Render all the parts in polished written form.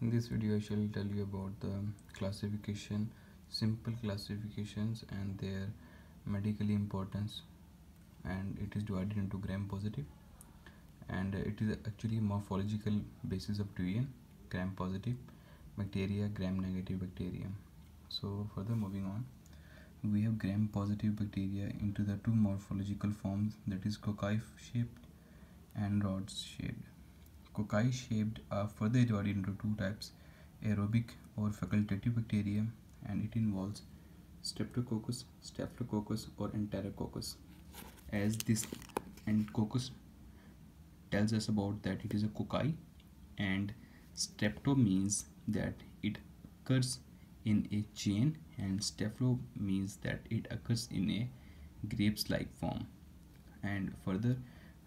In this video I shall tell you about the classification, simple classifications and their medical importance, and it is divided into gram positive, and it is actually morphological basis of division: gram positive bacteria, gram negative bacteria. So further moving on, we have gram positive bacteria into the two morphological forms, that is cocci shaped and rod shaped. Cocci shaped are further divided into two types: aerobic or facultative bacteria, and it involves streptococcus, staphylococcus or enterococcus. As this and coccus tells us about that it is a cocci, and strepto means that it occurs in a chain, and staphylo means that it occurs in a grapes like form. And further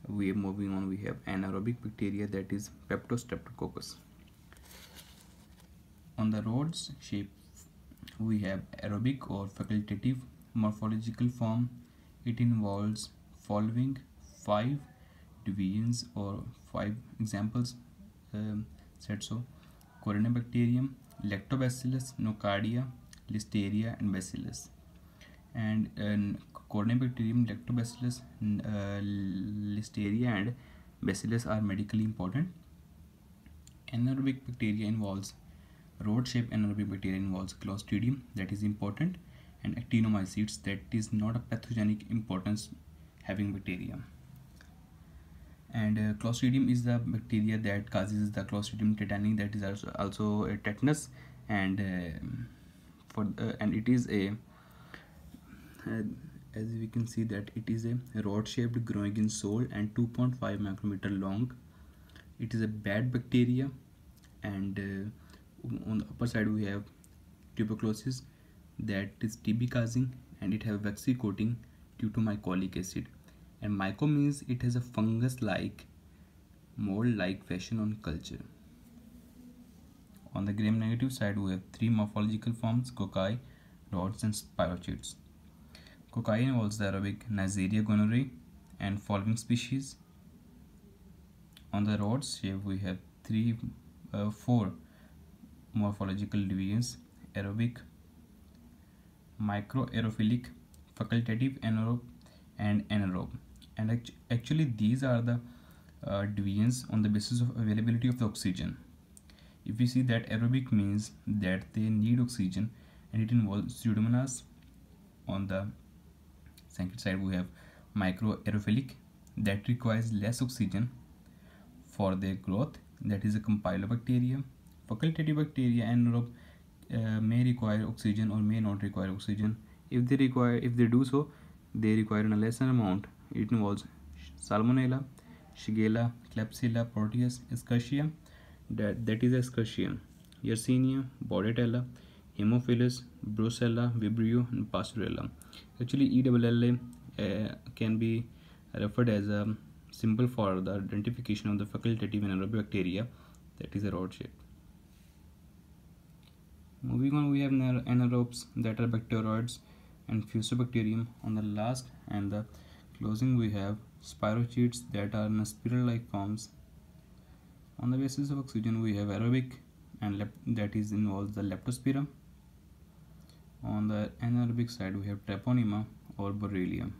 we are moving on, we have anaerobic bacteria, that is peptostreptococcus. On the rods shape we have aerobic or facultative morphological form. It involves following 5 divisions or 5 examples said so: Corynebacterium, Lactobacillus, Nocardia, Listeria and Bacillus. And Corynebacterium, Lactobacillus, Listeria and Bacillus are medically important. Anaerobic bacteria involves rod-shaped anaerobic bacteria involves Clostridium, that is important, and actinomycetes, that is not a pathogenic importance having bacteria. And Clostridium is the bacteria that causes the Clostridium tetani, that is also a tetanus, and and it is a as we can see that it is a rod-shaped, growing in soil and 2.5 micrometer long. It is a bad bacteria, and on the upper side we have tuberculosis, that is TB causing, and it have waxy coating due to mycolic acid. And myco means it has a fungus like mold like fashion on culture. On the gram negative side we have 3 morphological forms: cocci, rods and spirochetes. Cocci involves the aerobic Neisseria gonorrhoeae and following species. On the rods shape we have 4 morphological divisions: aerobic, microaerophilic, facultative, anaerobe and anaerobe. And actually these are the divisions on the basis of availability of the oxygen. If we see that aerobic means that they need oxygen, and it involves Pseudomonas. On the second side we have microaerophilic, that requires less oxygen for their growth, that is a Campylobacteria. Facultative bacteria anaerobe may require oxygen or may not require oxygen. If they do so, they require in a lesser amount. It involves Salmonella, Shigella, Klebsiella, Proteus, Escherichia, that is Escherichia, Yersinia, Bordetella, Haemophilus, Brucella, Vibrio and Pastorella. Actually ELLA can be referred as a symbol for the identification of the facultative anaerobic bacteria, that is a rod shape. Moving on, we have anaerobes, that are bacteroids, and Fusobacterium on the last, and the closing we have spirochetes, that are in spiral-like forms. On the basis of oxygen we have aerobic, and that is involves the Leptospira. On the anaerobic side we have Treponema or Borrelia.